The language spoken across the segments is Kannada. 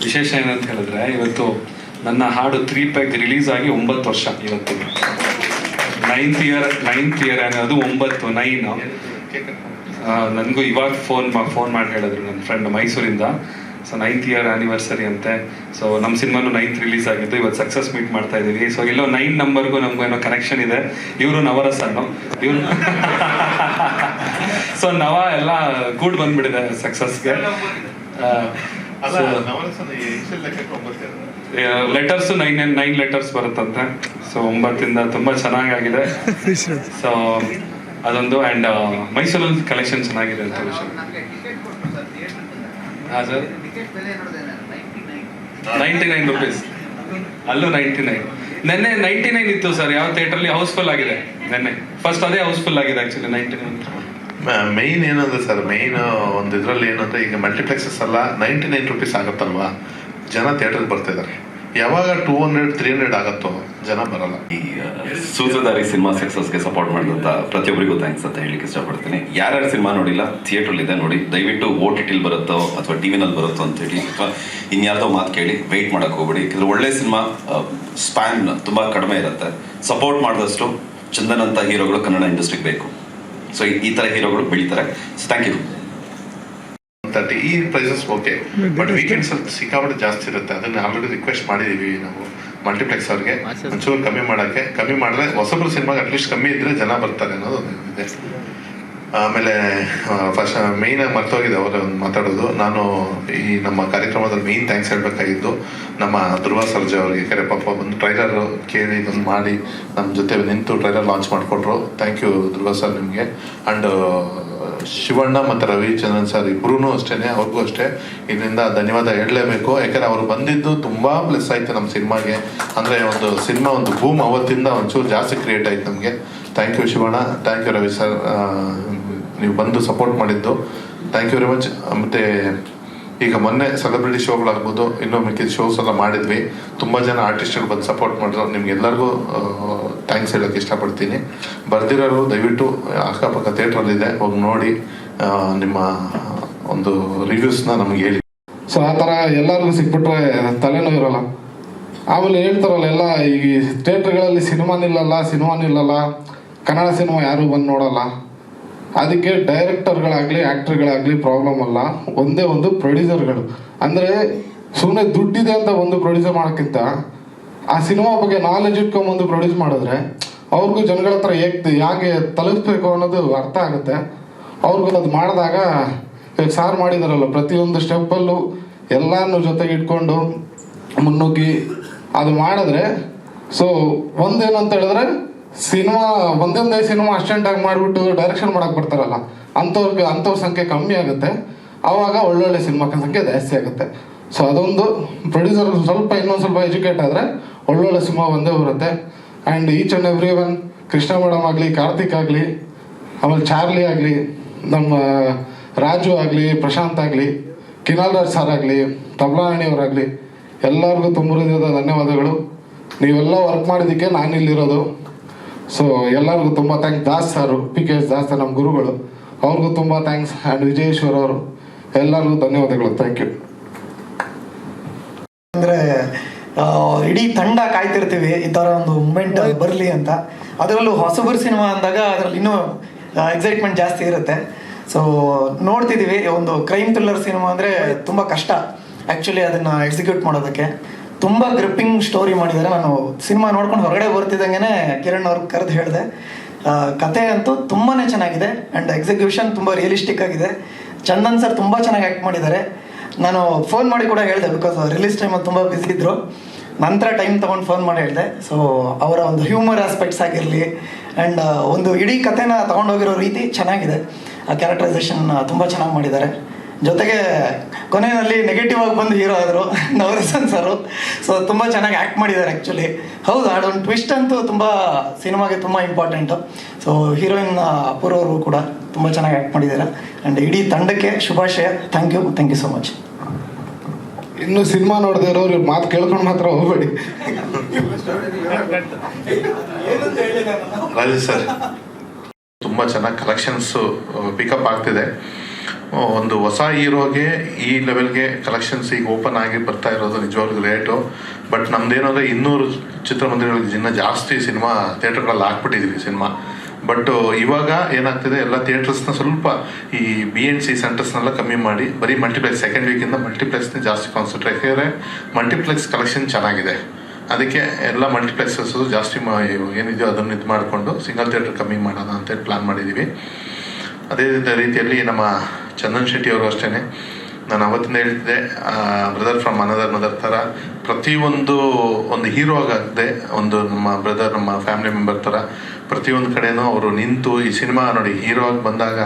ವಿಶೇಷ ಏನಂತ ಹೇಳಿದ್ರೆ, ಇವತ್ತು ನನ್ನ ಹಾಡು 3 ಪೆಗ್ ರಿಲೀಸ್ ಆಗಿ 9 ವರ್ಷ ಇವತ್ತಿಗೆ. 9th ಇಯರ್ ಅನ್ನೋದು 9. ನನಗೂ ಇವಾಗ ಫೋನ್ ಮಾಡಿ ಹೇಳಿದ್ರು ನನ್ನ ಫ್ರೆಂಡ್ ಮೈಸೂರಿಂದ. ಸೊ 9th ಇಯರ್ ಆ್ಯನಿವರ್ಸರಿ ಅಂತೆ. ಸೊ ನಮ್ಮ ಸಿನಿಮಾನು 9th ರಿಲೀಸ್ ಆಗಿದ್ದು, ಇವತ್ತು ಸಕ್ಸಸ್ ಮೀಟ್ ಮಾಡ್ತಾ ಇದ್ದೀವಿ. ಸೊ ಇಲ್ಲೋ 9 ನಂಬರ್ಗೂ ನಮಗೂ ಏನೋ ಕನೆಕ್ಷನ್ ಇದೆ. ಇವರು ನವರಸನ್ನು, ಇವರು ಸೊ ನವ ಎಲ್ಲ ಕೂಡ್ ಬಂದ್ಬಿಟ್ಟಿದೆ ಸಕ್ಸಸ್ಗೆ. ಲೆಟರ್ಸ್ 9 ಲೆಟರ್ಸ್ ಬರುತ್ತಂತೆ. ಸೊ 9ಇಂದ ತುಂಬಾ ಚೆನ್ನಾಗಿದೆ. ಸೊ ಅದೊಂದು. ಆ್ಯಂಡ್ ಮೈಸೂರಲ್ಲಿ ಕಲೆಕ್ಷನ್ ಚೆನ್ನಾಗಿದೆ ಅಂತ ವಿಷಯ. ಹಾಂ ಸರ್, 99 rupees. ಅಲ್ಲೂ 99. ನೆನ್ನೆ 99 ಇತ್ತು ಸರ್. ಯಾವ ಥಿಯೇಟ್ರಲ್ಲಿ ಹೌಸ್ಫುಲ್ ಆಗಿದೆ ನೆನ್ನೆ. ಫಸ್ಟ್ ಅದೇ ಹೌಸ್ಫುಲ್ ಆಗಿದೆ ಆ್ಯಕ್ಚುಲಿ 99. ಮೈನ್ ಏನಂದ್ರೆ ಸರ್, ಮೈನ್ ಒಂದು ಇದರಲ್ಲಿ ಏನಂದ್ರೆ, ಈಗ ಮಲ್ಟಿಪ್ಲೆಕ್ಸಸ್ ಎಲ್ಲ 99 rupees ಆಗುತ್ತಲ್ವಾ, ಜನ ಥಿಯೇಟರ್ಗೆ ಬರ್ತಾ ಇದ್ದಾರೆ. ಯಾವಾಗ 200-300 ಆಗುತ್ತೋ ಜನ ಬರಲ್ಲ. ಈ ಸೂತ್ರಧಾರಿ ಸಿನಿಮಾ ಸಕ್ಸಸ್ಗೆ ಸಪೋರ್ಟ್ ಮಾಡಿದಂಥ ಪ್ರತಿಯೊಬ್ಬರಿಗೂ ಥ್ಯಾಂಕ್ಸ್ ಅಂತ ಹೇಳಲಿಕ್ಕೆ ಇಷ್ಟಪಡ್ತೀನಿ. ಯಾರ್ಯಾರು ಸಿನಿಮಾ ನೋಡಿಲ್ಲ, ಥಿಯೇಟ್ರಲ್ಲಿದೆ ನೋಡಿ. ದಯವಿಟ್ಟು OTT ಬರುತ್ತೋ ಅಥವಾ ಟಿವಿನಲ್ಲಿ ಬರುತ್ತೋ ಅಂತೇಳಿ ಅಥವಾ ಇನ್ಯಾವುದೋ ಮಾತು ಕೇಳಿ ವೆಯ್ಟ್ ಮಾಡೋಕೆ ಹೋಗ್ಬೇಡಿ. ಯಾಕಂದರೆ ಒಳ್ಳೆ ಸಿನಿಮಾ ಸ್ಪ್ಯಾನ್ ತುಂಬ ಕಡಿಮೆ ಇರುತ್ತೆ. ಸಪೋರ್ಟ್ ಮಾಡಿದಷ್ಟು ಚಂದನ್ ಅಂತ ಹೀರೋಗಳು ಕನ್ನಡ ಇಂಡಸ್ಟ್ರಿಗೆ ಬೇಕು. ಸೊ ಈ ಥರ ಹೀರೋಗಳು ಬೆಳೀತಾರೆ. So thank you. ಈ ಪ್ರೈಸಸ್ ಓಕೆ, ಬಟ್ ವೀಕೆಂಡ್ಸ್ ಸ್ವಲ್ಪ ಸಿಕ್ಕಾಪಟ್ಟೆ ಜಾಸ್ತಿ ಇರುತ್ತೆ. ಅದನ್ನ ಆಲ್ರೆಡಿ ರಿಕ್ವೆಸ್ಟ್ ಮಾಡಿದೀವಿ ನಾವು ಮಲ್ಟಿಪ್ಲೆಕ್ಸ್ ಅವ್ರಿಗೆ, ಒಂಚೂರು ಕಮ್ಮಿ ಮಾಡಿದ್ರೆ ಹೊಸಬ್ರು ಸಿನಿಮಾಗೆ ಅಟ್ಲೀಸ್ಟ್ ಕಮ್ಮಿ ಇದ್ರೆ ಜನ ಬರ್ತಾರೆ ಅನ್ನೋದು ಇದೆ. ಆಮೇಲೆ ಫಸ್ಟ್ ಮೇಯ್ನ್ ಆಗಿ ಮರ್ತೋಗಿದೆ ಅವರು ಮಾತಾಡೋದು. ನಾನು ಈ ನಮ್ಮ ಕಾರ್ಯಕ್ರಮದಲ್ಲಿ ಮೇಯ್ನ್ ಥ್ಯಾಂಕ್ಸ್ ಹೇಳ್ಬೇಕಾಗಿದ್ದು ನಮ್ಮ ಧ್ರುವ ಸರ್ಜಾ ಅವ್ರಿಗೆ. ಯಾಕಂದರೆ ಪಾಪ ಒಂದು ಟ್ರೈಲರ್ ಕೇಳಿ ಇದನ್ನು ಮಾಡಿ ನಮ್ಮ ಜೊತೆ ನಿಂತು ಟ್ರೈಲರ್ ಲಾಂಚ್ ಮಾಡಿಕೊಟ್ರು. ಥ್ಯಾಂಕ್ ಯು ಧ್ರುವ ಸರ್ ನಿಮಗೆ. ಆ್ಯಂಡ್ ಶಿವಣ್ಣ ಮತ್ತು ರವಿಚಂದ್ರನ್ ಸರ್ ಇಬ್ಬರೂ ಅಷ್ಟೇ, ಅವ್ರಿಗೂ ಅಷ್ಟೇ ಇದರಿಂದ ಧನ್ಯವಾದ ಹೇಳಲೇಬೇಕು. ಯಾಕಂದರೆ ಅವರು ಬಂದಿದ್ದು ತುಂಬ ಪ್ಲಸ್ ಆಯಿತು ನಮ್ಮ ಸಿನಿಮಾಗೆ. ಅಂದರೆ ಒಂದು ಸಿನಿಮಾ ಒಂದು ಬೂಮ್ ಅವತ್ತಿಂದ ಒಂಚೂರು ಜಾಸ್ತಿ ಕ್ರಿಯೇಟ್ ಆಯ್ತು ನಮಗೆ. Thank you Shivanna, thank you Ravi sir, ನೀವು ಬಂದು ಸಪೋರ್ಟ್ ಮಾಡಿದ್ದು ಥ್ಯಾಂಕ್ ಯು ವೆರಿ ಮಚ್. ಮತ್ತು ಈಗ ಮೊನ್ನೆ ಸೆಲೆಬ್ರಿಟಿ ಶೋಗಳಾಗ್ಬೋದು, ಇನ್ನೂ ಮಿಕ್ಕಿದ ಶೋಸ್ ಎಲ್ಲ ಮಾಡಿದ್ವಿ. ತುಂಬ ಜನ ಆರ್ಟಿಸ್ಟ್ಗಳು ಬಂದು ಸಪೋರ್ಟ್ ಮಾಡಿದ್ರು. ನಿಮ್ಗೆಲ್ಲರಿಗೂ ಥ್ಯಾಂಕ್ಸ್ ಹೇಳೋಕ್ಕೆ ಇಷ್ಟಪಡ್ತೀನಿ. ಬರ್ದಿರೋರು ದಯವಿಟ್ಟು ಅಕ್ಕಪಕ್ಕ ಥಿಯೇಟ್ರಲ್ಲಿದೆ, ಹೋಗಿ ನೋಡಿ ನಿಮ್ಮ ಒಂದು ರಿವ್ಯೂಸ್ನ ನಮಗೆ ಹೇಳಿ. ಸೊ ಆ ಥರ ಎಲ್ಲರಿಗೂ ಸಿಕ್ಬಿಟ್ರೆ ತಲೆನೋವು ಇರೋಲ್ಲ. ಆಮೇಲೆ ಹೇಳ್ತಾರಲ್ಲ ಎಲ್ಲ, ಈಗ ಥಿಯೇಟ್ರ್ಗಳಲ್ಲಿ ಸಿನಿಮಾ ನಿಲ್ಲಲ್ಲ, ಕನ್ನಡ ಸಿನಿಮಾ ಯಾರೂ ಬಂದು ನೋಡಲ್ಲ. ಅದಕ್ಕೆ ಡೈರೆಕ್ಟರ್ಗಳಾಗಲಿ ಆ್ಯಕ್ಟರ್ಗಳಾಗಲಿ ಪ್ರಾಬ್ಲಮ್ ಅಲ್ಲ, ಒಂದೇ ಒಂದು ಪ್ರೊಡ್ಯೂಸರ್ಗಳು. ಅಂದರೆ ಸುಮ್ಮನೆ ದುಡ್ಡಿದೆ ಅಂತ ಒಂದು ಪ್ರೊಡ್ಯೂಸರ್ ಮಾಡೋಕ್ಕಿಂತ ಆ ಸಿನಿಮಾ ಬಗ್ಗೆ ನಾಲೆಜ್ ಇಟ್ಕೊಂಬಂದು ಪ್ರೊಡ್ಯೂಸ್ ಮಾಡಿದ್ರೆ ಅವ್ರಿಗೂ ಜನಗಳ ಹತ್ರ ಹೇಗೆ ತಲುಪಿಸ್ಬೇಕು ಅನ್ನೋದು ಅರ್ಥ ಆಗುತ್ತೆ. ಅವ್ರಿಗೂ ಅದು ಮಾಡಿದಾಗ ಈಗ ಸಾರ್ ಮಾಡಿದಾರಲ್ಲ, ಪ್ರತಿಯೊಂದು ಸ್ಟೆಪ್ಪಲ್ಲೂ ಎಲ್ಲನೂ ಜೊತೆಗೆ ಇಟ್ಕೊಂಡು ಮುನ್ನುಗ್ಗಿ ಅದು ಮಾಡಿದ್ರೆ, ಸೊ ಒಂದೇನಂತ ಹೇಳಿದ್ರೆ, ಸಿನಿಮಾ ಒಂದೊಂದೇ ಸಿನಿಮಾ ಅಸ್ಟೆಂಟಾಗಿ ಮಾಡಿಬಿಟ್ಟು ಡೈರೆಕ್ಷನ್ ಮಾಡೋಕೆ ಬರ್ತಾರಲ್ಲ, ಅಂಥವ್ರ ಸಂಖ್ಯೆ ಕಮ್ಮಿ ಆಗುತ್ತೆ. ಆವಾಗ ಒಳ್ಳೊಳ್ಳೆ ಸಿನಿಮಾ ಸಂಖ್ಯೆ ಜಾಸ್ತಿ ಆಗುತ್ತೆ. ಸೊ ಅದೊಂದು ಪ್ರೊಡ್ಯೂಸರ್ ಇನ್ನೊಂದು ಸ್ವಲ್ಪ ಎಜುಕೇಟ್ ಆದರೆ ಒಳ್ಳೊಳ್ಳೆ ಸಿನಿಮಾ ಒಂದೇ ಬರುತ್ತೆ. And each and every one, Krishna madam ಆಗಲಿ, ಕಾರ್ತಿಕ್ ಆಗಲಿ, ಆಮೇಲೆ ಚಾರ್ಲಿ ಆಗಲಿ, ನಮ್ಮ ರಾಜು ಆಗಲಿ, ಪ್ರಶಾಂತ್ ಆಗಲಿ, ಕಿನಾಲ್ ರಾಜ್ ಸರ್ ಆಗಲಿ, ತಬ್ಲಾಣಿಯವರಾಗಲಿ, ಎಲ್ಲರಿಗೂ ತುಂಬ ಹೃದಯದ ಧನ್ಯವಾದಗಳು. ನೀವೆಲ್ಲ ವರ್ಕ್ ಮಾಡಿದ್ದಕ್ಕೆ ನಾನಿಲ್ಲಿರೋದು. ಸೊ ಎಲ್ಲರಿಗೂ ತುಂಬ ಥ್ಯಾಂಕ್ಸ್. ದಾಸ್ ಸರು, PK ದಾಸ್ ನಮ್ಮ ಗುರುಗಳು, ಅವ್ರಿಗೂ ತುಂಬ ಥ್ಯಾಂಕ್ಸ್. ಆ್ಯಂಡ್ ವಿಜಯೇಶ್ವರ್ ಅವರು, ಎಲ್ಲರಿಗೂ ಧನ್ಯವಾದಗಳು. Thank you. ಅಂದರೆ ಇಡೀ ತಂಡ ಕಾಯ್ತಿರ್ತೀವಿ ಈ ಥರ ಒಂದು ಮೂಮೆಂಟ್ ಬರಲಿ ಅಂತ. ಅದರಲ್ಲೂ ಹೊಸಬರು ಸಿನಿಮಾ ಅಂದಾಗ ಅದರಲ್ಲಿ ಇನ್ನೂ ಎಕ್ಸೈಟ್ಮೆಂಟ್ ಜಾಸ್ತಿ ಇರುತ್ತೆ. ಸೊ ನೋಡ್ತಿದ್ದೀವಿ, ಒಂದು ಕ್ರೈಮ್ ಥ್ರಿಲ್ಲರ್ ಸಿನಿಮಾ ಅಂದರೆ ತುಂಬ ಕಷ್ಟ ಆ್ಯಕ್ಚುಲಿ ಅದನ್ನು ಎಕ್ಸಿಕ್ಯೂಟ್ ಮಾಡೋದಕ್ಕೆ. ತುಂಬ ಗ್ರಿಪ್ಪಿಂಗ್ ಸ್ಟೋರಿ ಮಾಡಿದ್ದಾರೆ. ನಾನು ಸಿನಿಮಾ ನೋಡ್ಕೊಂಡು ಹೊರಗಡೆ ಬರ್ತಿದ್ದಂಗೆ ಕಿರಣ್ ಅವ್ರಿಗೆ ಕರೆದು ಹೇಳಿದೆ, ಕತೆ ಅಂತೂ ತುಂಬಾ ಚೆನ್ನಾಗಿದೆ ಆ್ಯಂಡ್ ಎಕ್ಸಿಕ್ಯೂಷನ್ ತುಂಬ ರಿಯಲಿಸ್ಟಿಕ್ ಆಗಿದೆ. ಚಂದನ್ ಸರ್ ತುಂಬ ಚೆನ್ನಾಗಿ ಆ್ಯಕ್ಟ್ ಮಾಡಿದ್ದಾರೆ. ನಾನು ಫೋನ್ ಮಾಡಿ ಕೂಡ ಹೇಳಿದೆ, ಬಿಕಾಸ್ ರಿಲೀಸ್ ಟೈಮಲ್ಲಿ ತುಂಬ ಬ್ಯುಸಿ ಇದ್ದರು. ನಂತರ ಟೈಮ್ ತೊಗೊಂಡು ಫೋನ್ ಮಾಡಿ ಹೇಳಿದೆ. ಸೊ ಅವರ ಒಂದು ಹ್ಯೂಮರ್ ಆಸ್ಪೆಕ್ಟ್ಸ್ ಆಗಿರಲಿ ಆ್ಯಂಡ್ ಒಂದು ಇಡೀ ಕಥೆನ ತೊಗೊಂಡೋಗಿರೋ ರೀತಿ ಚೆನ್ನಾಗಿದೆ. ಆ ಕ್ಯಾರೆಕ್ಟರೈಸೇಷನ್ ತುಂಬ ಚೆನ್ನಾಗಿ ಮಾಡಿದ್ದಾರೆ. ಜೊತೆಗೆ ಕೊನೆಯಲ್ಲಿ ನೆಗೆಟಿವ್ ಆಗಿ ಬಂದು ಹೀರೋ ಆದರು ನವರಸನ್ ಸರು. ಸೊ ತುಂಬ ಚೆನ್ನಾಗಿ ಆ್ಯಕ್ಟ್ ಮಾಡಿದ್ದಾರೆ ಆ್ಯಕ್ಚುಲಿ. ಹೌದು, ಅದೊಂದು ಟ್ವಿಸ್ಟ್ ಅಂತೂ ತುಂಬ ಸಿನಿಮಾಗೆ ತುಂಬ ಇಂಪಾರ್ಟೆಂಟು. ಸೊ ಹೀರೋಯಿನ್ ಅಪೂರ್ವರು ಕೂಡ ತುಂಬ ಚೆನ್ನಾಗಿ ಆ್ಯಕ್ಟ್ ಮಾಡಿದ್ದಾರೆ. ಆ್ಯಂಡ್ ಇಡೀ ತಂಡಕ್ಕೆ ಶುಭಾಶಯ. Thank you so much. ಇನ್ನು ಸಿನಿಮಾ ನೋಡದೆ ಇರೋರು ಮಾತು ಕೇಳ್ಕೊಂಡು ಮಾತ್ರ ಹೋಗ್ಬೇಡಿ. ರಾಜೇಶ್ ಸರ್ ತುಂಬ ಚೆನ್ನಾಗಿ ಕಲೆಕ್ಷನ್ಸು ಪಿಕಪ್ ಆಗ್ತಿದೆ. ಒಂದು ಹೊಸ ಹೀರೋಗೆ ಈ ಲೆವೆಲ್ಗೆ ಕಲೆಕ್ಷನ್ಸ್ ಈಗ ಓಪನ್ ಆಗಿ ಬರ್ತಾ ಇರೋದು ನಿಜವಾಗ್ಲೂ ಗ್ರೇಟು. ಬಟ್ ನಮ್ದೇನಂದರೆ 200 ಚಿತ್ರಮಂದಿರಗಳಿಗೆ ಇನ್ನೂ ಜಾಸ್ತಿ ಸಿನಿಮಾ ಥಿಯೇಟರ್ಗಳಲ್ಲಿ ಹಾಕ್ಬಿಟ್ಟಿದ್ದೀವಿ ಸಿನಿಮಾ. ಬಟ್ ಇವಾಗ ಏನಾಗ್ತಿದೆ, ಎಲ್ಲ ಥಿಯೇಟರ್ಸ್ನ ಸ್ವಲ್ಪ ಈ BNC ಸೆಂಟರ್ಸ್ನೆಲ್ಲ ಕಮ್ಮಿ ಮಾಡಿ ಬರೀ ಮಲ್ಟಿಪ್ಲೆಕ್ಸ್ ಸೆಕೆಂಡ್ ವೀಕಿಂದ ಮಲ್ಟಿಪ್ಲೆಕ್ಸ್ನ ಜಾಸ್ತಿ ಕಾನ್ಸಂಟ್ರೇಟ್. ಯಾಕೆಂದರೆ ಮಲ್ಟಿಪ್ಲೆಕ್ಸ್ ಕಲೆಕ್ಷನ್ ಚೆನ್ನಾಗಿದೆ, ಅದಕ್ಕೆ ಎಲ್ಲ ಮಲ್ಟಿಪ್ಲೆಕ್ಸಸ್ ಜಾಸ್ತಿ ಏನಿದೆಯೋ ಅದನ್ನು ಇದು ಮಾಡಿಕೊಂಡು ಸಿಂಗಲ್ ಥಿಯೇಟರ್ ಕಮ್ಮಿ ಮಾಡೋಣ ಅಂತೇಳಿ ಪ್ಲ್ಯಾನ್ ಮಾಡಿದ್ದೀವಿ. ಅದೇ ರೀತಿಯಲ್ಲಿ ನಮ್ಮ ಚಂದನ್ ಶೆಟ್ಟಿ ಅವರು ಅಷ್ಟೇ, ನಾನು ಅವತ್ತಿಂದ ಹೇಳ್ತಿದ್ದೆ, ಬ್ರದರ್ ಫ್ರಮ್ ಅನದರ್ ಮದರ್ ಥರ ಪ್ರತಿಯೊಂದು ಒಂದು ಹೀರೋ ಆಗದೆ ಒಂದು ನಮ್ಮ ಬ್ರದರ್, ನಮ್ಮ ಫ್ಯಾಮಿಲಿ ಮೆಂಬರ್ ಥರ ಪ್ರತಿಯೊಂದು ಕಡೆನೂ ಅವರು ನಿಂತು ಈ ಸಿನಿಮಾ ನೋಡಿ ಹೀರೋ ಆಗಿ ಬಂದಾಗ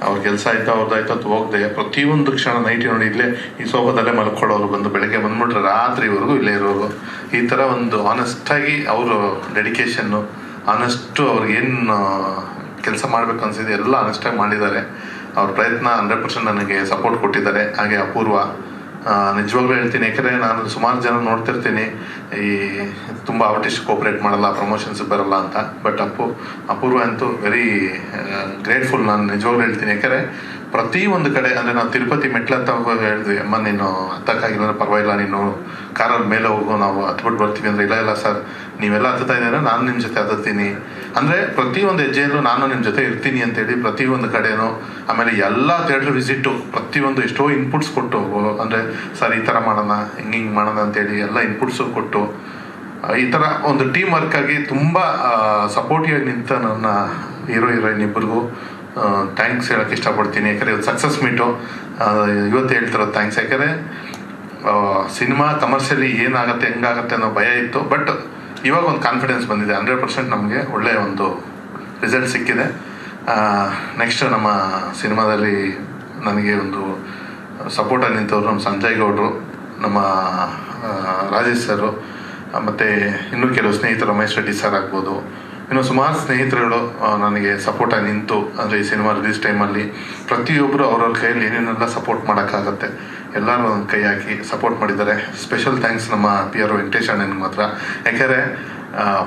ಅವ್ರ ಕೆಲಸ ಆಯ್ತಾ ಅವ್ರದ್ದಾಯ್ತು ಅಂತ ಹೋಗದೆ ಪ್ರತಿಯೊಂದು ಕ್ಷಣ ನೈಟ್ ನೋಡಿ ಇಲ್ಲೇ ಈ ಸೋಫಾದಲ್ಲೇ ಮಲ್ಕೊಳ್ಳೋರು, ಬಂದು ಬೆಳಗ್ಗೆ ಬಂದ್ಬಿಟ್ರೆ ರಾತ್ರಿವರೆಗೂ ಇಲ್ಲೇ ಇರೋರು. ಈ ಥರ ಒಂದು ಆನೆಸ್ಟಾಗಿ ಅವರು ಡೆಡಿಕೇಶನ್ನು, ಆನೆಸ್ಟು ಅವ್ರಿಗೇನು ಕೆಲಸ ಮಾಡಬೇಕು ಅನಿಸಿದೆ ಎಲ್ಲ ಆನೆಸ್ಟಾಗಿ ಮಾಡಿದ್ದಾರೆ. ಅವ್ರ ಪ್ರಯತ್ನ 100% ನನಗೆ ಸಪೋರ್ಟ್ ಕೊಟ್ಟಿದ್ದಾರೆ. ಹಾಗೆ ಅಪೂರ್ವ, ನಿಜವಾಗ್ಲೂ ಹೇಳ್ತೀನಿ, ಯಾಕಂದರೆ ನಾನು ಸುಮಾರು ಜನ ನೋಡ್ತಿರ್ತೀನಿ ಈ ತುಂಬ ಆರ್ಟಿಸ್ಟ್ ಕೋಪ್ರೇಟ್ ಮಾಡಲ್ಲ, ಪ್ರಮೋಷನ್ಸ್ ಬರಲ್ಲ ಅಂತ. ಬಟ್ ಅಪೂರ್ವ ಅಂತೂ ವೆರಿ ಗ್ರೇಟ್ಫುಲ್. ನಾನು ನಿಜವಾಗ್ಲೂ ಹೇಳ್ತೀನಿ, ಯಾಕಂದರೆ ಪ್ರತಿ ಒಂದು ಕಡೆ ಅಂದರೆ ನಾವು ತಿರುಪತಿ ಮೆಟ್ಲತ್ತ ಹೇಳಿದ್ವಿ, ಅಮ್ಮ ನೀನು ಹತ್ತಕ್ಕಾಗಿಲ್ಲ ಪರವಾಗಿಲ್ಲ, ನೀನು ಕಾರಲ್ಲಿ ಮೇಲೆ ಹೋಗು, ನಾವು ಹತ್ಬಿಟ್ಟು ಬರ್ತೀವಿ ಅಂದರೆ ಇಲ್ಲ ಸರ್ ನೀವೆಲ್ಲ ಹತ್ತುತ್ತಾ ಇದ್ದೀರ, ನಾನು ನಿಮ್ಮ ಜೊತೆ ಹತ್ತೀನಿ ಅಂದರೆ ಪ್ರತಿಯೊಂದು ಹೆಜ್ಜೆಯಲ್ಲೂ ನಾನು ನಿಮ್ಮ ಜೊತೆ ಇರ್ತೀನಿ ಅಂತೇಳಿ ಪ್ರತಿಯೊಂದು ಕಡೆನೂ. ಆಮೇಲೆ ಎಲ್ಲ ಥಿಯೇಟ್ರ್ ವಿಸಿಟು ಪ್ರತಿಯೊಂದು ಎಷ್ಟೋ ಇನ್ಪುಟ್ಸ್ ಕೊಟ್ಟು, ಅಂದರೆ ಸರ್ ಈ ಥರ ಮಾಡೋಣ, ಹಿಂಗೆ ಮಾಡೋಣ ಅಂತೇಳಿ ಎಲ್ಲ ಇನ್ಪುಟ್ಸು ಕೊಟ್ಟು ಈ ಥರ ಒಂದು ಟೀಮ್ ವರ್ಕಾಗಿ ತುಂಬ ಸಪೋರ್ಟಿವ್ ಆಗಿ ನಿಂತ ನನ್ನ ಹೀರೋಯಿನ್ ಇಬ್ಬರಿಗೂ ಥ್ಯಾಂಕ್ಸ್ ಹೇಳೋಕ್ಕೆ ಇಷ್ಟಪಡ್ತೀನಿ. ಯಾಕಂದರೆ ಇವತ್ತು ಸಕ್ಸಸ್ ಮೀಟು ಇವತ್ತು ಹೇಳ್ತಿರೋದು ಥ್ಯಾಂಕ್ಸ್. ಯಾಕಂದರೆ ಸಿನಿಮಾ ಕಮರ್ಷಿಯಲಿ ಏನಾಗುತ್ತೆ ಹೆಂಗಾಗುತ್ತೆ ಅನ್ನೋ ಭಯ ಇತ್ತು. ಬಟ್ ಇವಾಗ ಒಂದು ಕಾನ್ಫಿಡೆನ್ಸ್ ಬಂದಿದೆ, 100% ನಮಗೆ ಒಳ್ಳೆಯ ಒಂದು ರಿಸಲ್ಟ್ ಸಿಕ್ಕಿದೆ. ನೆಕ್ಸ್ಟ್ ನಮ್ಮ ಸಿನಿಮಾದಲ್ಲಿ ನನಗೆ ಒಂದು ಸಪೋರ್ಟಾಗಿ ನಿಂತವರು ನಮ್ಮ ಸಂಜಯ್ ಗೌಡರು, ನಮ್ಮ ರಾಜೇಶ್ ಸರು, ಮತ್ತು ಇನ್ನೂ ಕೆಲವು ಸ್ನೇಹಿತರು, ರಮೇಶ್ ರೆಡ್ಡಿ ಸರ್ ಆಗ್ಬೋದು, ಇನ್ನು ಸುಮಾರು ಸ್ನೇಹಿತರುಗಳು ನನಗೆ ಸಪೋರ್ಟಾಗಿ ನಿಂತು, ಅಂದರೆ ಈ ಸಿನಿಮಾ ರಿಲೀಸ್ ಟೈಮಲ್ಲಿ ಪ್ರತಿಯೊಬ್ಬರು ಅವ್ರವ್ರ ಕೈಯಲ್ಲಿ ಏನೇನೆಲ್ಲ ಸಪೋರ್ಟ್ ಮಾಡೋಕ್ಕಾಗತ್ತೆ ಎಲ್ಲರೂ ಒಂದು ಕೈ ಹಾಕಿ ಸಪೋರ್ಟ್ ಮಾಡಿದ್ದಾರೆ. ಸ್ಪೆಷಲ್ ಥ್ಯಾಂಕ್ಸ್ ನಮ್ಮ PR ವೆಂಕಟೇಶ್ ಅಣ್ಣನಿಗೆ ಮಾತ್ರ. ಯಾಕೆಂದರೆ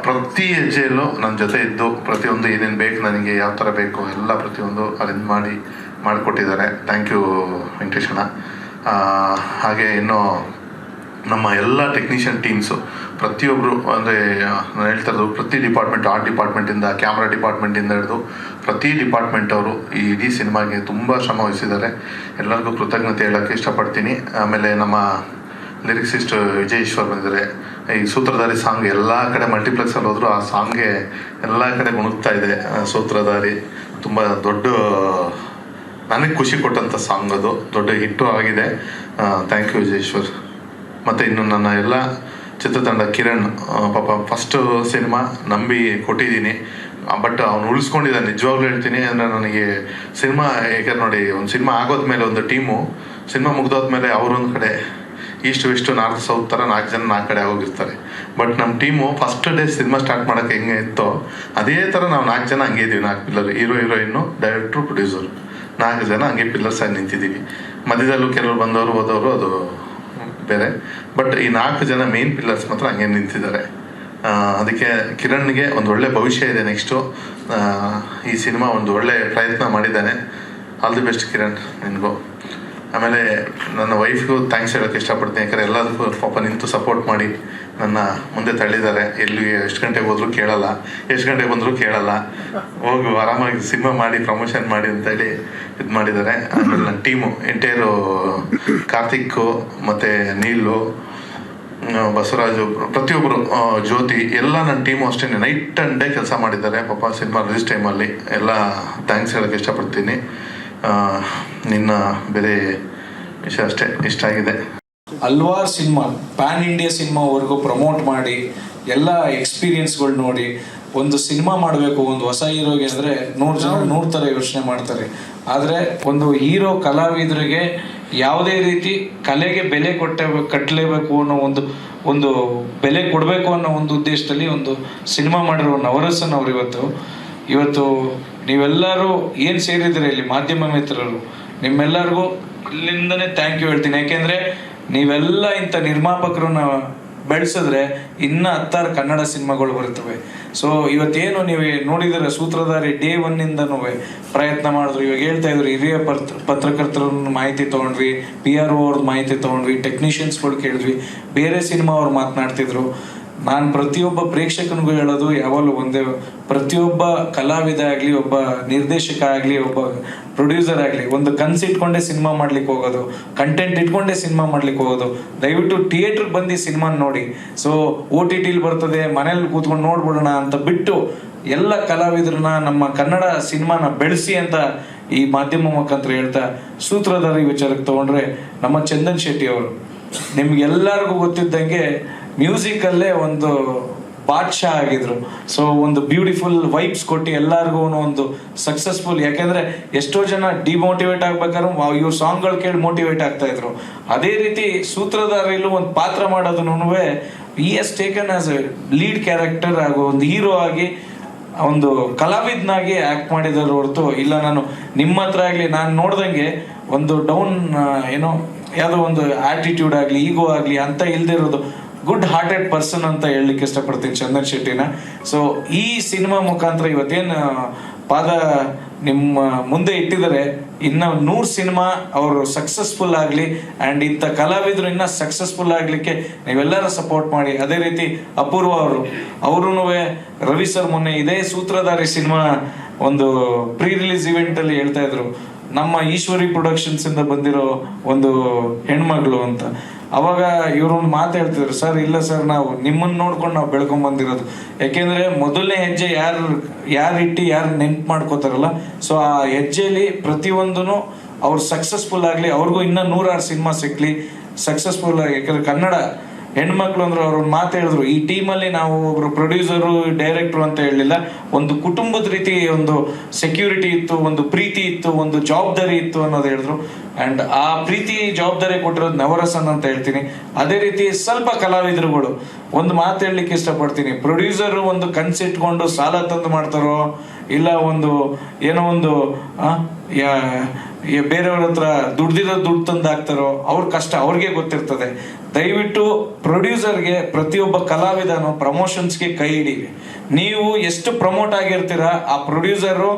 ಪ್ರತಿ ಹೆಜ್ಜೆಯಲ್ಲೂ ನನ್ನ ಜೊತೆ ಇದ್ದು ಪ್ರತಿಯೊಂದು ಏನೇನು ಬೇಕು ನನಗೆ, ಯಾವ ಥರ ಬೇಕು ಎಲ್ಲ ಪ್ರತಿಯೊಂದು ಅರೇಂಜ್ ಮಾಡಿಕೊಟ್ಟಿದ್ದಾರೆ. ಥ್ಯಾಂಕ್ ಯು ವೆಂಕಟೇಶ್ ಅಣ್ಣ. ಹಾಗೆ ಇನ್ನು ನಮ್ಮ ಎಲ್ಲ ಟೆಕ್ನಿಷಿಯನ್ ಟೀಮ್ಸು ಪ್ರತಿಯೊಬ್ಬರು, ಅಂದರೆ ನಾನು ಹೇಳ್ತಾ ಇರೋದು ಪ್ರತಿ ಡಿಪಾರ್ಟ್ಮೆಂಟ್, ಆರ್ಟ್ ಡಿಪಾರ್ಟ್ಮೆಂಟಿಂದ ಕ್ಯಾಮ್ರಾ ಡಿಪಾರ್ಟ್ಮೆಂಟಿಂದ ಹಿಡಿದು ಪ್ರತಿ ಡಿಪಾರ್ಟ್ಮೆಂಟ್ ಅವರು ಈ ಇಡೀ ಸಿನಿಮಾಗೆ ತುಂಬ ಶ್ರಮ ವಹಿಸಿದ್ದಾರೆ. ಎಲ್ಲರಿಗೂ ಕೃತಜ್ಞತೆ ಹೇಳೋಕ್ಕೆ ಇಷ್ಟಪಡ್ತೀನಿ. ಆಮೇಲೆ ನಮ್ಮ ಲಿರಿಕ್ಸಿಸ್ಟ್ ವಿಜಯ್ ಈಶ್ವರ್ ಬಂದಿದ್ದಾರೆ. ಈ ಸೂತ್ರಧಾರಿ ಸಾಂಗ್ ಎಲ್ಲ ಕಡೆ ಮಲ್ಟಿಪ್ಲೆಕ್ಸಲ್ಲಿ ಹೋದ್ರು ಆ ಸಾಂಗ್ಗೆ ಎಲ್ಲ ಕಡೆ ಗುಣಗ್ತಾ ಇದೆ. ಸೂತ್ರಧಾರಿ ತುಂಬ ದೊಡ್ಡ, ನನಗೆ ಖುಷಿ ಕೊಟ್ಟಂಥ ಸಾಂಗ್, ಅದು ದೊಡ್ಡ ಹಿಟ್ಟು ಆಗಿದೆ. Thank you Vijay Eshwar. ಮತ್ತು ಇನ್ನು ನನ್ನ ಎಲ್ಲ ಚಿತ್ರತಂಡ ಕಿರಣ್, ಪಾಪ ಫಸ್ಟು ಸಿನಿಮಾ ನಂಬಿ ಕೊಟ್ಟಿದ್ದೀನಿ, ಬಟ್ ಅವ್ನು ಉಳಿಸ್ಕೊಂಡಿದ್ದಾನೆ. ನಿಜವಾಗ್ಲೂ ಹೇಳ್ತೀನಿ, ಅಂದರೆ ನನಗೆ ಸಿನಿಮಾ, ಯಾಕಂದ್ರೆ ನೋಡಿ ಒಂದು ಸಿನಿಮಾ ಆಗೋದ್ಮೇಲೆ ಒಂದು ಟೀಮು ಸಿನಿಮಾ ಮುಗ್ದೋದ್ಮೇಲೆ ಅವರೊಂದು ಕಡೆ ಈಸ್ಟ್ ವೆಸ್ಟ್ ನಾರ್ತ್ ಸೌತ್ ಥರ 4 ಜನ 4 ಕಡೆ ಹೋಗಿರ್ತಾರೆ. ಬಟ್ ನಮ್ಮ team first day cinema start ಮಾಡೋಕ್ಕೆ ಹೆಂಗೆ ಇತ್ತೋ ಅದೇ ಥರ ನಾವು 4 ಜನ ಹಂಗೆ ಇದ್ದೀವಿ. 4 ಪಿಲ್ಲರ್, ಹೀರೋಯಿನ್ನು, ಡೈರೆಕ್ಟ್ರು, ಪ್ರೊಡ್ಯೂಸರು, 4 ಜನ ಹಂಗೆ ಪಿಲ್ಲರ್ಸ್ ಆಗಿ ನಿಂತಿದ್ದೀವಿ. ಮಧ್ಯದಲ್ಲೂ ಕೆಲವರು ಬಂದವರು ಹೋದವರು, ಅದು ಬೇರೆ. ಬಟ್ ಈ 4 ಜನ ಮೇನ್ ಪಿಲ್ಲರ್ಸ್ ಮಾತ್ರ ಹಂಗೆ ನಿಂತಿದ್ದಾರೆ. ಅದಕ್ಕೆ ಕಿರಣ್ಗೆ ಒಂದು ಒಳ್ಳೆ ಭವಿಷ್ಯ ಇದೆ ನೆಕ್ಸ್ಟು. ಈ ಸಿನಿಮಾ ಒಂದು ಒಳ್ಳೆ ಪ್ರಯತ್ನ ಮಾಡಿದ್ದಾನೆ. ಆಲ್ ದಿ ಬೆಸ್ಟ್ ಕಿರಣ್ ನಿನಗೂ. ಆಮೇಲೆ ನನ್ನ ವೈಫ್ಗೂ ಥ್ಯಾಂಕ್ಸ್ ಹೇಳೋಕ್ಕೆ ಇಷ್ಟಪಡ್ತೀನಿ. ಯಾಕಂದರೆ ಎಲ್ಲದಕ್ಕೂ ಪಾಪ ನಿಂತು ಸಪೋರ್ಟ್ ಮಾಡಿ ನನ್ನ ಮುಂದೆ ತಳ್ಳಿದ್ದಾರೆ. ಎಲ್ಲಿ ಎಷ್ಟು ಗಂಟೆಗೆ ಹೋದರೂ ಕೇಳಲ್ಲ, ಎಷ್ಟು ಗಂಟೆಗೆ ಬಂದರೂ ಕೇಳಲ್ಲ, ಹೋಗು ಆರಾಮಾಗಿ ಸಿನಿಮಾ ಮಾಡಿ ಪ್ರಮೋಷನ್ ಮಾಡಿ ಅಂತೇಳಿ ಇದು ಮಾಡಿದ್ದಾರೆ. ಆಮೇಲೆ ನನ್ನ ಟೀಮು ಎಂಟೈರು, ಕಾರ್ತಿಕ್ಕು ಮತ್ತು ನೀಲು, ಬಸವರಾಜು, ಪ್ರತಿಯೊಬ್ಬರು, ಜ್ಯೋತಿ, ಎಲ್ಲ ನನ್ನ ಟೀಮು ಅಷ್ಟೇ ನೈಟ್ ಆ್ಯಂಡ್ ಡೇ ಕೆಲಸ ಮಾಡಿದ್ದಾರೆ ಪಾಪ ಸಿನಿಮಾ ರಿಲೀಸ್ ಟೈಮಲ್ಲಿ. ಎಲ್ಲ ಥ್ಯಾಂಕ್ಸ್ ಹೇಳೋಕ್ಕೆ ಇಷ್ಟಪಡ್ತೀನಿ. ನಿನ್ನ ಬೇರೆ ವಿಷಯ ಅಷ್ಟೇ ಇಷ್ಟ ಆಗಿದೆ. ಹಲ್ವಾರು ಸಿನಿಮಾ, ಪ್ಯಾನ್ ಇಂಡಿಯಾ ಸಿನಿಮಾವರೆಗೂ ಪ್ರಮೋಟ್ ಮಾಡಿ ಎಲ್ಲ ಎಕ್ಸ್ಪೀರಿಯನ್ಸ್ಗಳು ನೋಡಿ ಒಂದು ಸಿನಿಮಾ ಮಾಡಬೇಕು ಒಂದು ಹೊಸ ಹೀರೋಗೆ ಅಂದರೆ 100 ಜನ 100 ಥರ ಯೋಚನೆ ಮಾಡ್ತಾರೆ. ಆದರೆ ಒಂದು ಹೀರೋ ಕಲಾವಿದರಿಗೆ ಯಾವುದೇ ರೀತಿ ಕಲೆಗೆ ಬೆಲೆ ಕಟ್ಟಲೇಬೇಕು ಅನ್ನೋ ಒಂದು ಬೆಲೆ ಕೊಡಬೇಕು ಅನ್ನೋ ಒಂದು ಉದ್ದೇಶದಲ್ಲಿ ಒಂದು ಸಿನಿಮಾ ಮಾಡಿರೋ ನವರಸನ್ ಅವರು ಇವತ್ತು ನೀವೆಲ್ಲರೂ ಏನು ಸೇರಿದ್ರೆ ಇಲ್ಲಿ ಮಾಧ್ಯಮ ಮಿತ್ರರು, ನಿಮ್ಮೆಲ್ಲರಿಗೂ ಇಲ್ಲಿಂದನೇ ಥ್ಯಾಂಕ್ ಯು ಹೇಳ್ತೀನಿ. ಯಾಕೆಂದರೆ ನೀವೆಲ್ಲ ಇಂಥ ನಿರ್ಮಾಪಕರನ್ನ ಬೆಳೆಸಿದ್ರೆ ಇನ್ನ 10 ಕನ್ನಡ ಸಿನಿಮಾಗಳು ಬರ್ತವೆ. ಸೊ ಇವತ್ತೇನು ನೀವು ನೋಡಿದರೆ ಸೂತ್ರಧಾರಿ ಡೇ 1 ಇಂದನೂ ಪ್ರಯತ್ನ ಮಾಡಿದ್ರು. ಇವಾಗ ಹೇಳ್ತಾ ಇದ್ರು ಹಿರಿಯ ಪತ್ರಕರ್ತರ ಮಾಹಿತಿ ತಗೊಂಡ್ವಿ, PRO ಅವ್ರದ್ದು ಮಾಹಿತಿ ತಗೊಂಡ್ವಿ, ಟೆಕ್ನಿಷಿಯನ್ಸ್ಗಳು ಕೇಳಿದ್ವಿ, ಬೇರೆ ಸಿನಿಮಾ ಅವ್ರು ಮಾತನಾಡ್ತಿದ್ರು. ನಾನು ಪ್ರತಿಯೊಬ್ಬ ಪ್ರೇಕ್ಷಕನಿಗೂ ಹೇಳೋದು ಯಾವಾಗಲೂ ಒಂದೇ, ಪ್ರತಿಯೊಬ್ಬ ಕಲಾವಿದ ಆಗಲಿ, ಒಬ್ಬ ನಿರ್ದೇಶಕ ಆಗಲಿ, ಒಬ್ಬ ಪ್ರೊಡ್ಯೂಸರ್ ಆಗಲಿ, ಒಂದು ಕನ್ಸು ಇಟ್ಕೊಂಡೇ ಸಿನಿಮಾ ಮಾಡ್ಲಿಕ್ಕೆ ಹೋಗೋದು, ಕಂಟೆಂಟ್ ಇಟ್ಕೊಂಡೇ ಸಿನಿಮಾ ಮಾಡ್ಲಿಕ್ಕೆ ಹೋಗೋದು. ದಯವಿಟ್ಟು ಥಿಯೇಟ್ರಿಗೆ ಬಂದು ಸಿನಿಮಾ ನೋಡಿ. ಸೊ OTT ಬರ್ತದೆ, ಮನೇಲಿ ಕೂತ್ಕೊಂಡು ನೋಡ್ಬಿಡೋಣ ಅಂತ ಬಿಟ್ಟು ಎಲ್ಲ ಕಲಾವಿದ್ರನ್ನ, ನಮ್ಮ ಕನ್ನಡ ಸಿನಿಮಾನ ಬೆಳೆಸಿ ಅಂತ ಈ ಮಾಧ್ಯಮ ಮುಖಾಂತರ ಹೇಳ್ತಾ, ಸೂತ್ರಧಾರಿ ವಿಚಾರಕ್ಕೆ ತಗೊಂಡ್ರೆ ನಮ್ಮ ಚಂದನ್ ಶೆಟ್ಟಿ ಅವರು ನಿಮ್ಗೆಲ್ಲರಿಗೂ ಗೊತ್ತಿದ್ದಂಗೆ ಮ್ಯೂಸಿಕಲ್ಲೇ ಒಂದು ಬಾದ್ಶಾ ಆಗಿದ್ರು. ಸೊ ಒಂದು ಬ್ಯೂಟಿಫುಲ್ ವೈಬ್ಸ್ ಕೊಟ್ಟು ಎಲ್ಲರಿಗೂ ಒಂದು ಸಕ್ಸಸ್ಫುಲ್. ಯಾಕೆಂದ್ರೆ ಎಷ್ಟೋ ಜನ ಡಿಮೋಟಿವೇಟ್ ಆಗ್ಬೇಕಾದ್ರೆ ಇವ್ರ ಸಾಂಗ್ಗಳು ಕೇಳಿ ಮೋಟಿವೇಟ್ ಆಗ್ತಾ ಇದ್ರು. ಅದೇ ರೀತಿ ಸೂತ್ರಧಾರಿಲು ಒಂದು ಪಾತ್ರ ಮಾಡೋದನ್ನು is taken as a lead character ಹಾಗೂ ಒಂದು ಹೀರೋ ಆಗಿ, ಒಂದು ಕಲಾವಿದನಾಗಿ ಆಕ್ಟ್ ಮಾಡಿದ್ರು ಹೊರತು ಇಲ್ಲ ನಾನು ನಿಮ್ಮ ಹತ್ರ ಆಗಲಿ ನಾನು ನೋಡ್ದಂಗೆ ಒಂದು ಡೌನ್ ಏನೋ ಯಾವುದೋ ಒಂದು ಆಟಿಟ್ಯೂಡ್ ಆಗಲಿ, ಈಗೋ ಆಗಲಿ ಅಂತ ಇಲ್ದೇ ಇರೋದು ಗುಡ್ ಹಾರ್ಟೆಡ್ ಪರ್ಸನ್ ಅಂತ ಹೇಳಲಿಕ್ಕೆ ಇಷ್ಟಪಡ್ತೀನಿ ಚಂದನ್ ಶೆಟ್ಟಿನ. ಸೊ ಈ ಸಿನಿಮಾ ಮುಖಾಂತರ ಇವತ್ತೇನು ಪಾದ ನಿಮ್ಮ ಮುಂದೆ ಇಟ್ಟಿದ್ದಾರೆ, ಇನ್ನು 100 ಸಿನಿಮಾ ಅವರು ಸಕ್ಸಸ್ಫುಲ್ ಆಗಲಿ ಆ್ಯಂಡ್ ಇಂಥ ಕಲಾವಿದರು ಇನ್ನೂ ಸಕ್ಸಸ್ಫುಲ್ ಆಗಲಿಕ್ಕೆ ನೀವೆಲ್ಲರೂ ಸಪೋರ್ಟ್ ಮಾಡಿ. ಅದೇ ರೀತಿ ಅಪೂರ್ವ ಅವರು ರವಿ ಸರ್ ಮೊನ್ನೆ ಇದೇ ಸೂತ್ರಧಾರಿ ಸಿನಿಮಾ ಒಂದು ಪ್ರೀ ರಿಲೀಸ್ ಇವೆಂಟಲ್ಲಿ ಹೇಳ್ತಾ ಇದ್ರು, ನಮ್ಮ ಈಶ್ವರಿ ಪ್ರೊಡಕ್ಷನ್ಸ್ ಇಂದ ಬಂದಿರೋ ಒಂದು ಹೆಣ್ಮಗಳು ಅಂತ. ಅವಾಗ ಇವ್ರೊಂದು ಮಾತು ಹೇಳ್ತಿದ್ರು, ಸರ್ ಇಲ್ಲ ಸರ್ ನಾವು ನಿಮ್ಮನ್ನು ನೋಡ್ಕೊಂಡು ನಾವು ಬೆಳ್ಕೊಂಡ್ ಬಂದಿರೋದು. ಯಾಕೆಂದ್ರೆ ಮೊದಲನೇ ಹೆಜ್ಜೆ ಯಾರು ಇಟ್ಟು ಯಾರು ನೆನ್ಪು ಮಾಡ್ಕೋತಾರಲ್ಲ, ಸೊ ಆ ಹೆಜ್ಜೆಯಲ್ಲಿ ಪ್ರತಿಯೊಂದೂ ಅವ್ರು ಸಕ್ಸಸ್ಫುಲ್ ಆಗಲಿ, ಅವ್ರಿಗೂ ಇನ್ನೂ 106 ಸಿನಿಮಾ ಸಿಕ್ಲಿ ಸಕ್ಸಸ್ಫುಲ್ ಆಗಿ. ಯಾಕಂದ್ರೆ ಕನ್ನಡ ಹೆಣ್ಮಕ್ಳು ಅಂದ್ರೆ ಅವ್ರು ಮಾತು ಹೇಳಿದ್ರು, ಈ ಟೀಮಲ್ಲಿ ನಾವು ಒಬ್ರು ಪ್ರೊಡ್ಯೂಸರು ಡೈರೆಕ್ಟ್ರು ಅಂತ ಹೇಳಲಿಲ್ಲ, ಒಂದು ಕುಟುಂಬದ ರೀತಿ ಒಂದು ಸೆಕ್ಯೂರಿಟಿ ಇತ್ತು, ಒಂದು ಪ್ರೀತಿ ಇತ್ತು, ಒಂದು ಜವಾಬ್ದಾರಿ ಇತ್ತು ಅನ್ನೋದು ಹೇಳಿದ್ರು. ಆ್ಯಂಡ್ ಆ ಪ್ರೀತಿ ಜವಾಬ್ದಾರಿ ಕೊಟ್ಟಿರೋದು ನವರಸನ್ ಅಂತ ಹೇಳ್ತೀನಿ. ಅದೇ ರೀತಿ ಸ್ವಲ್ಪ ಕಲಾವಿದರುಗಳು ಒಂದು ಮಾತು ಹೇಳಲಿಕ್ಕೆ ಇಷ್ಟಪಡ್ತೀನಿ, ಪ್ರೊಡ್ಯೂಸರು ಒಂದು ಕನ್ಸಿಟ್ಕೊಂಡು ಸಾಲ ತಂದು ಮಾಡ್ತಾರೋ ಇಲ್ಲ ಒಂದು ಏನೋ ಒಂದು ಬೇರೆಯವ್ರ ಹತ್ರ ದುಡ್ಡು ತಂದು ಹಾಕ್ತಾರೋ ಅವ್ರ ಕಷ್ಟ ಅವ್ರಿಗೆ ಗೊತ್ತಿರ್ತದೆ. ದಯವಿಟ್ಟು ಪ್ರೊಡ್ಯೂಸರ್ಗೆ ಪ್ರತಿಯೊಬ್ಬ ಕಲಾವಿದನು ಪ್ರಮೋಷನ್ಸ್ಗೆ ಕೈ ಹಿಡೀರಿ. ನೀವು ಎಷ್ಟು ಪ್ರಮೋಟ್ ಆಗಿರ್ತೀರ, ಆ ಪ್ರೊಡ್ಯೂಸರು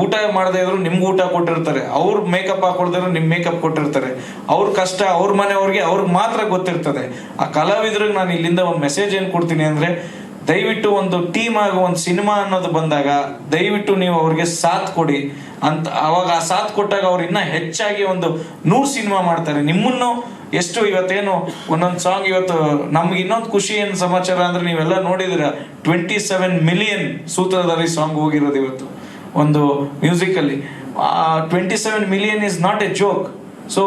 ಊಟ ಮಾಡದೇ ಇದ್ರು ನಿಮ್ಗೆ ಊಟ ಕೊಟ್ಟಿರ್ತಾರೆ, ಅವ್ರು ಮೇಕಪ್ ಹಾಕೊಳ್ದಿದ್ರು ನಿಮ್ ಮೇಕಪ್ ಕೊಟ್ಟಿರ್ತಾರೆ. ಅವ್ರ ಕಷ್ಟ ಅವ್ರ ಮನೆಯವ್ರಿಗೆ ಅವ್ರಿಗೆ ಮಾತ್ರ ಗೊತ್ತಿರ್ತದೆ. ಆ ಕಲಾವಿದ್ರಿಗೆ ನಾನು ಇಲ್ಲಿಂದ ಒಂದು ಮೆಸೇಜ್ ಏನು ಕೊಡ್ತೀನಿ ಅಂದ್ರೆ, ದಯವಿಟ್ಟು ಒಂದು ಟೀಮ್ ಆಗಿ ಒಂದು ಸಿನಿಮಾ ಅನ್ನೋದು ಬಂದಾಗ ದಯವಿಟ್ಟು ನೀವು ಅವ್ರಿಗೆ ಸಾಥ್ ಕೊಡಿ ಅಂತ. ಅವಾಗ ಆ ಸಾಥ್ ಕೊಟ್ಟಾಗ ಅವ್ರು ಇನ್ನೂ ಹೆಚ್ಚಾಗಿ ಒಂದು 100 ಸಿನಿಮಾ ಮಾಡ್ತಾರೆ. ನಿಮ್ಮನ್ನು ಎಷ್ಟು ಇವತ್ತೇನು ಒಂದೊಂದು ಸಾಂಗ್, ಇವತ್ತು ನಮ್ಗೆ ಇನ್ನೊಂದು ಖುಷಿ ಏನು ಸಮಾಚಾರ ಅಂದ್ರೆ, ನೀವೆಲ್ಲ ನೋಡಿದಿರ 27 ಮಿಲಿಯನ್ ಸೂತ್ರಧಾರಿ ಸಾಂಗ್ ಹೋಗಿರೋದು ಇವತ್ತು ಒಂದು musically. 27 million is not A joke. So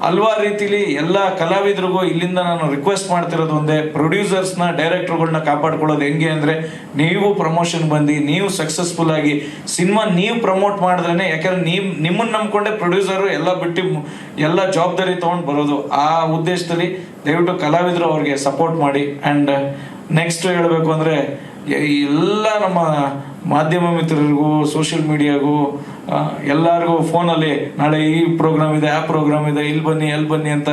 ಹಲ್ವಾರು ರೀತಿಲಿ ಎಲ್ಲ ಕಲಾವಿದರಿಗೂ ಇಲ್ಲಿಂದ ನಾನು ರಿಕ್ವೆಸ್ಟ್ ಮಾಡ್ತಿರೋದು ಒಂದೇ, ಪ್ರೊಡ್ಯೂಸರ್ಸ್ನ ಡೈರೆಕ್ಟರ್ಗಳನ್ನ ಕಾಪಾಡ್ಕೊಳ್ಳೋದು ಹೆಂಗೆ ಅಂದರೆ, ನೀವು ಪ್ರಮೋಷನ್ ಬಂದು ನೀವು ಸಕ್ಸಸ್ಫುಲ್ ಆಗಿ ಸಿನಿಮಾ ನೀವು ಪ್ರಮೋಟ್ ಮಾಡಿದ್ರೇ. ಯಾಕಂದ್ರೆ ನಿಮ್ಮನ್ನು ನಂಬ್ಕೊಂಡೆ ಪ್ರೊಡ್ಯೂಸರು ಎಲ್ಲ ಬಿಟ್ಟು ಎಲ್ಲ ಜವಾಬ್ದಾರಿ ತೊಗೊಂಡು ಬರೋದು. ಆ ಉದ್ದೇಶದಲ್ಲಿ ದಯವಿಟ್ಟು ಕಲಾವಿದರು ಅವ್ರಿಗೆ ಸಪೋರ್ಟ್ ಮಾಡಿ. ಆ್ಯಂಡ್ ನೆಕ್ಸ್ಟ್ ಹೇಳಬೇಕು ಅಂದರೆ, ಎಲ್ಲ ನಮ್ಮ ಮಾಧ್ಯಮ ಮಿತ್ರರಿಗೂ ಸೋಷಿಯಲ್ ಮೀಡಿಯಾಗೂ ಎಲ್ಲರಿಗೂ ಫೋನಲ್ಲಿ ನಾಳೆ ಈ ಪ್ರೋಗ್ರಾಮ್ ಇದೆ, ಆ ಪ್ರೋಗ್ರಾಮ್ ಇದೆ, ಇಲ್ಲಿ ಬನ್ನಿ ಅಲ್ಲಿ ಬನ್ನಿ ಅಂತ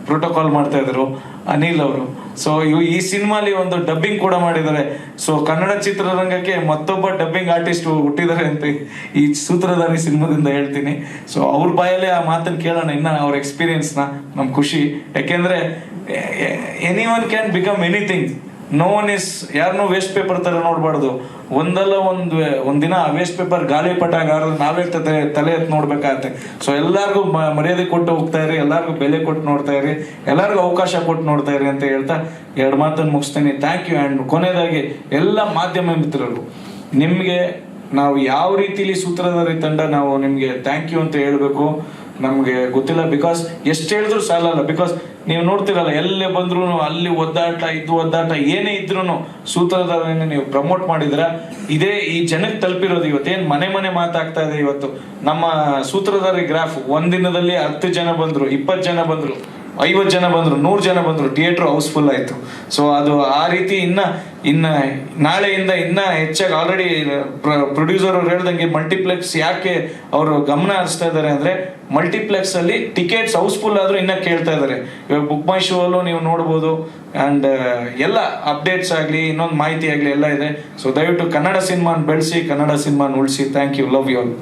ಪ್ರೋಟೋಕಾಲ್ ಮಾಡ್ತಾ ಇದ್ರು ಅನಿಲ್ ಅವರು. ಸೊ ಈ ಸಿನಿಮಾಲಿ ಒಂದು ಡಬ್ಬಿಂಗ್ ಕೂಡ ಮಾಡಿದ್ದಾರೆ. ಸೊ ಕನ್ನಡ ಚಿತ್ರರಂಗಕ್ಕೆ ಮತ್ತೊಬ್ಬ ಡಬ್ಬಿಂಗ್ ಆರ್ಟಿಸ್ಟ್ ಹುಟ್ಟಿದ್ದಾರೆ ಅಂತ ಈ ಸೂತ್ರಧಾರಿ ಸಿನಿಮಾದಿಂದ ಹೇಳ್ತೀನಿ. ಸೊ ಅವ್ರ ಬಾಯಲ್ಲೇ ಆ ಮಾತನ್ನು ಕೇಳೋಣ, ಇನ್ನ ಅವ್ರ ಎಕ್ಸ್ಪೀರಿಯನ್ಸ್ನ. ನಮ್ ಖುಷಿ, ಯಾಕೆಂದ್ರೆ anyone can become anything. No one is, ಯಾರನ್ನೂ ವೇಸ್ಟ್ ಪೇಪರ್ ತರ ನೋಡ್ಬಾರ್ದು. ಒಂದಲ್ಲ ಒಂದಿನ ವೇಸ್ಟ್ ಪೇಪರ್ ಗಾಳಿ ಪಟಾಗ ನಾವೇ ತಲೆ ಎತ್ತು ನೋಡ್ಬೇಕಾಗತ್ತೆ. ಸೊ ಎಲ್ಲರಿಗೂ ಮರ್ಯಾದೆ ಕೊಟ್ಟು ಹೋಗ್ತಾ ಇರಿ, ಎಲ್ಲರಿಗೂ ಬೆಲೆ ಕೊಟ್ಟು ನೋಡ್ತಾ ಇರಿ, ಎಲ್ಲರಿಗೂ ಅವಕಾಶ ಕೊಟ್ಟು ನೋಡ್ತಾ ಇರಿ ಅಂತ ಹೇಳ್ತಾ 2 ಮಾತನ್ನು ಮುಗಿಸ್ತೇನೆ. Thank you. ಆ್ಯಂಡ್ ಕೊನೆಯದಾಗಿ ಎಲ್ಲ ಮಾಧ್ಯಮ ಮಿತ್ರರು, ನಿಮಗೆ ನಾವು ಯಾವ ರೀತಿಲಿ ಸೂತ್ರಧಾರಿ ತಂಡ ನಾವು ನಿಮಗೆ ಥ್ಯಾಂಕ್ ಯು ಅಂತ ಹೇಳಬೇಕು ನಮಗೆ ಗೊತ್ತಿಲ್ಲ. ಬಿಕಾಸ್ ಎಷ್ಟು ಹೇಳಿದ್ರು ಸಾಲಲ್ಲ. ಬಿಕಾಸ್ ನೀವು ನೋಡ್ತಿರಲ್ಲ, ಎಲ್ಲೇ ಬಂದ್ರು ಅಲ್ಲಿ ಒದ್ದಾಟ ಏನೇ ಇದ್ರು ಸೂತ್ರಧಾರನ ನೀವು ಪ್ರಮೋಟ್ ಮಾಡಿದ್ರ, ಇದೇ ಈ ಜನಕ್ಕೆ ತಲುಪಿರೋದು. ಇವತ್ತೇನು ಮನೆ ಮಾತಾಗ್ತಾ ಇದೆ. ಇವತ್ತು ನಮ್ಮ ಸೂತ್ರಧಾರಿ ಗ್ರಾಫ್ ಒಂದಿನದಲ್ಲಿ 10 ಜನ ಬಂದ್ರು, 20 ಜನ ಬಂದ್ರು, 50 ಜನ ಬಂದ್ರು, 100 ಜನ ಬಂದ್ರು, ಥಿಯೇಟರ್ ಹೌಸ್ಫುಲ್ ಆಯ್ತು. ಸೊ ಅದು ಆ ರೀತಿ ಇನ್ನ ನಾಳೆಯಿಂದ ಇನ್ನ ಹೆಚ್ಚಾಗಿ ಆಲ್ರೆಡಿ ಪ್ರೊಡ್ಯೂಸರ್ ಅವ್ರು ಹೇಳ್ದಂಗೆ ಮಲ್ಟಿಪ್ಲೆಕ್ಸ್ ಯಾಕೆ ಅವರು ಗಮನ ಹರಿಸ್ತಾ ಇದ್ದಾರೆ ಅಂದ್ರೆ, ಮಲ್ಟಿಪ್ಲೆಕ್ಸ್ ಅಲ್ಲಿ ಟಿಕೆಟ್ಸ್ ಹೌಸ್ಫುಲ್ ಆದ್ರೂ ಇನ್ನ ಕೇಳ್ತಾ ಇದ್ದಾರೆ. ಇವಾಗ ಬುಕ್ ಮೈ ಶೋ ಅಲ್ಲೂ ನೀವು ನೋಡ್ಬೋದು. ಅಂಡ್ ಎಲ್ಲ ಅಪ್ಡೇಟ್ಸ್ ಆಗ್ಲಿ, ಇನ್ನೊಂದು ಮಾಹಿತಿ ಆಗ್ಲಿ ಎಲ್ಲ ಇದೆ. ಸೊ ದಯವಿಟ್ಟು ಕನ್ನಡ ಸಿನಿಮಾನ ಬೆಳೆಸಿ, ಕನ್ನಡ ಸಿನಿಮಾನ ಉಳಿಸಿ. Thank you, love you all.